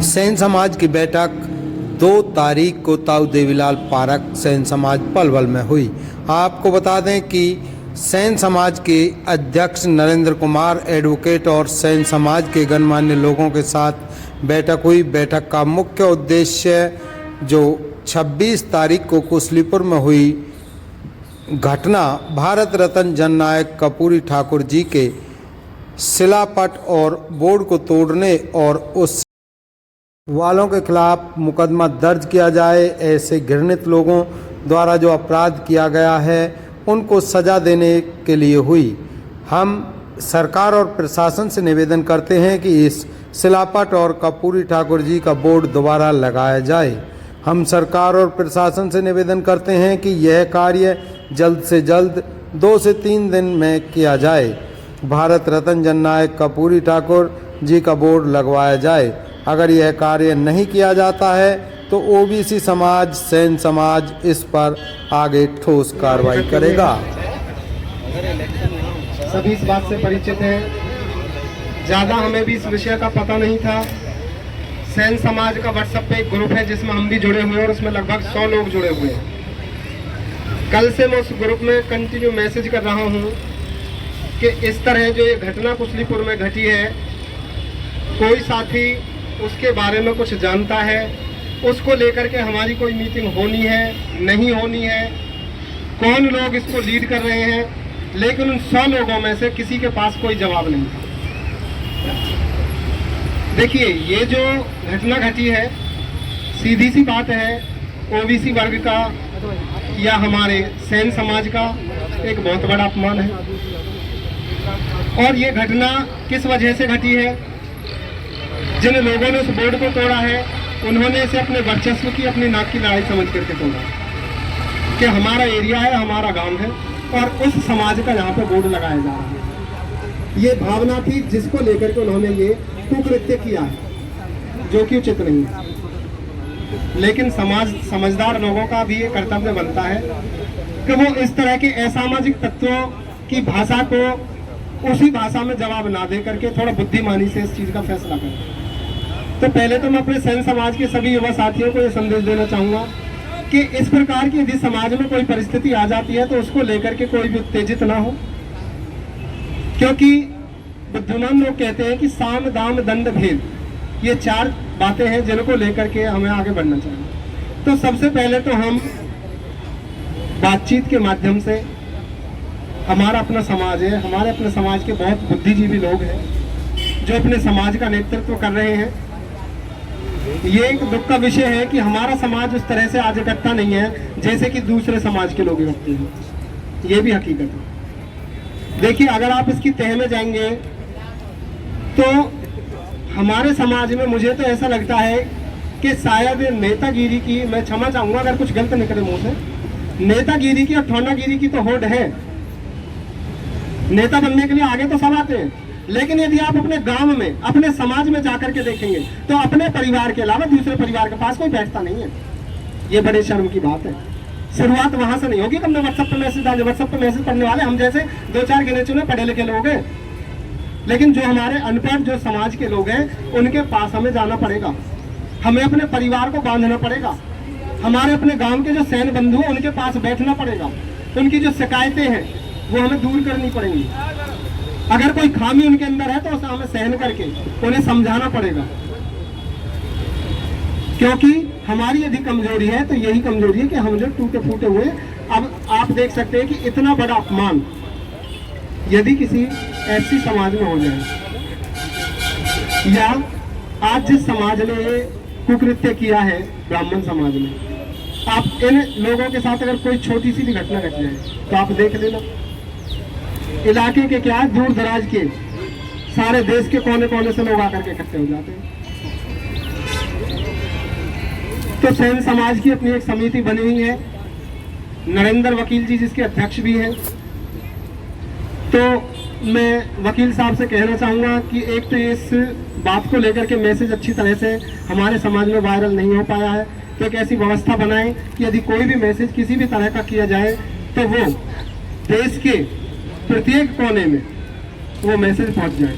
San समाज की बैठक 2 तारीख को ताऊ देवीलाल पार्क सैन समाज पलवल में हुई। आपको बता दें कि सैन समाज के अध्यक्ष नरेंद्र कुमार एडवोकेट और सैन समाज के गणमान्य लोगों के साथ बैठक हुई। बैठक का मुख्य उद्देश्य जो 26 तारीख को कुशलीपुर में हुई घटना भारत रत्न जननायक कर्पूरी ठाकुर जी के शिलापट और बोर्ड को तोड़ने और उस वालों के खिलाफ मुकदमा दर्ज किया जाए। ऐसे घृणित लोगों द्वारा जो अपराध किया गया है उनको सजा देने के लिए हुई। हम सरकार और प्रशासन से निवेदन करते हैं कि इस शिलापट और कर्पूरी ठाकुर जी का बोर्ड दोबारा लगाया जाए। हम सरकार और प्रशासन से निवेदन करते हैं कि यह कार्य जल्द से जल्द 2 से 3 दिन में किया जाए। भारत रत्न जननायक कर्पूरी ठाकुर जी का बोर्ड लगवाया जाए। अगर यह कार्य नहीं किया जाता है तो ओबीसी समाज सैन समाज इस पर आगे ठोस कार्रवाई करेगा। सभी इस बात से परिचित हैं, ज़्यादा हमें भी इस विषय का पता नहीं था। सैन समाज का व्हाट्सएप पे एक ग्रुप है जिसमें हम भी जुड़े हुए हैं और उसमें लगभग 100 लोग जुड़े हुए हैं। कल से मैं उस ग्रुप में कंटिन्यू मैसेज कर रहा हूँ कि इस तरह जो ये घटना कुशलीपुर में घटी है, कोई साथी उसके बारे में कुछ जानता है, उसको लेकर के हमारी कोई मीटिंग होनी है नहीं होनी है, कौन लोग इसको लीड कर रहे हैं, लेकिन उन 100 लोगों में से किसी के पास कोई जवाब नहीं था। देखिए, ये जो घटना घटी है, सीधी सी बात है, ओबीसी वर्ग का या हमारे सैन समाज का एक बहुत बड़ा अपमान है। और ये घटना किस वजह से घटी है? जिन लोगों ने उस बोर्ड को तोड़ा है उन्होंने इसे अपने वर्चस्व की, अपनी नाक की लड़ाई समझ करके तोड़ा कि हमारा एरिया है, हमारा गांव है और उस समाज का यहाँ पे बोर्ड लगाया जा रहा है। ये भावना थी जिसको लेकर के उन्होंने ये कुकृत्य किया है, जो कि उचित नहीं है। लेकिन समाज समझदार लोगों का भी ये कर्तव्य बनता है कि वो इस तरह के असामाजिक तत्वों की भाषा को उसी भाषा में जवाब ना दे करके थोड़ा बुद्धिमानी से इस चीज का फैसला करें। तो पहले तो मैं अपने सैन समाज के सभी युवा साथियों को ये संदेश देना चाहूंगा कि इस प्रकार की यदि समाज में कोई परिस्थिति आ जाती है तो उसको लेकर के कोई भी उत्तेजित ना हो, क्योंकि बुद्धिमान लोग कहते हैं कि साम दाम दंड भेद, ये 4 बातें हैं जिनको लेकर के हमें आगे बढ़ना चाहिए। तो सबसे पहले तो हम बातचीत के माध्यम से, हमारा अपना समाज है, हमारे अपने समाज के बहुत बुद्धिजीवी लोग हैं जो अपने समाज का नेतृत्व कर रहे हैं। ये एक दुख का विषय है कि हमारा समाज उस तरह से आज इकट्ठा नहीं है जैसे कि दूसरे समाज के लोग इकट्ठे हैं। ये भी हकीकत है। देखिए, अगर आप इसकी तह में जाएंगे तो हमारे समाज में मुझे तो ऐसा लगता है कि शायद नेतागिरी की, मैं क्षमा चाहूंगा अगर कुछ गलत निकले मुंह से, नेतागिरी की और ठौनागिरी की तो होड़ है। नेता बनने के लिए आगे तो सब आते हैं, लेकिन यदि आप अपने गांव में, अपने समाज में जाकर के देखेंगे तो अपने परिवार के अलावा दूसरे परिवार के पास कोई बैठता नहीं है। ये बड़े शर्म की बात है। शुरुआत वहां से नहीं होगी कि हमने व्हाट्सएप पर मैसेज डाले। व्हाट्सएप पर मैसेज पढ़ने वाले हम जैसे 2-4 गिने चुने पढ़े लिखे लोग हैं, लेकिन जो हमारे अनपढ़ जो समाज के लोग हैं उनके पास हमें जाना पड़ेगा, हमें अपने परिवार को बांधना पड़ेगा, हमारे अपने गाँव के जो सैन बंधु हैं उनके पास बैठना पड़ेगा, उनकी जो शिकायतें हैं वो हमें दूर करनी पड़ेंगी। अगर कोई खामी उनके अंदर है तो उसे हमें सहन करके उन्हें समझाना पड़ेगा, क्योंकि हमारी यदि कमजोरी है तो यही कमजोरी है कि हम जो टूटे फूटे हुए। अब आप देख सकते हैं कि इतना बड़ा अपमान यदि किसी ऐसी समाज में हो जाए, या आज जिस समाज ने ये कुकृत्य किया है ब्राह्मण समाज में, आप इन लोगों के साथ अगर कोई छोटी सी भी घटना घट जाए तो आप देख लेना, इलाके के क्या दूर दराज के सारे देश के कोने कोने से लोग आकर के इकट्ठे हो जाते हैं। तो सैन समाज की अपनी एक समिति बनी हुई है, नरेंद्र वकील जी जिसके अध्यक्ष भी हैं। तो मैं वकील साहब से कहना चाहूँगा कि एक तो इस बात को लेकर के मैसेज अच्छी तरह से हमारे समाज में वायरल नहीं हो पाया है, तो एक ऐसी व्यवस्था बनाएं कि यदि कोई भी मैसेज किसी भी तरह का किया जाए तो वो देश के प्रत्येक कोने में वो मैसेज पहुंच जाए।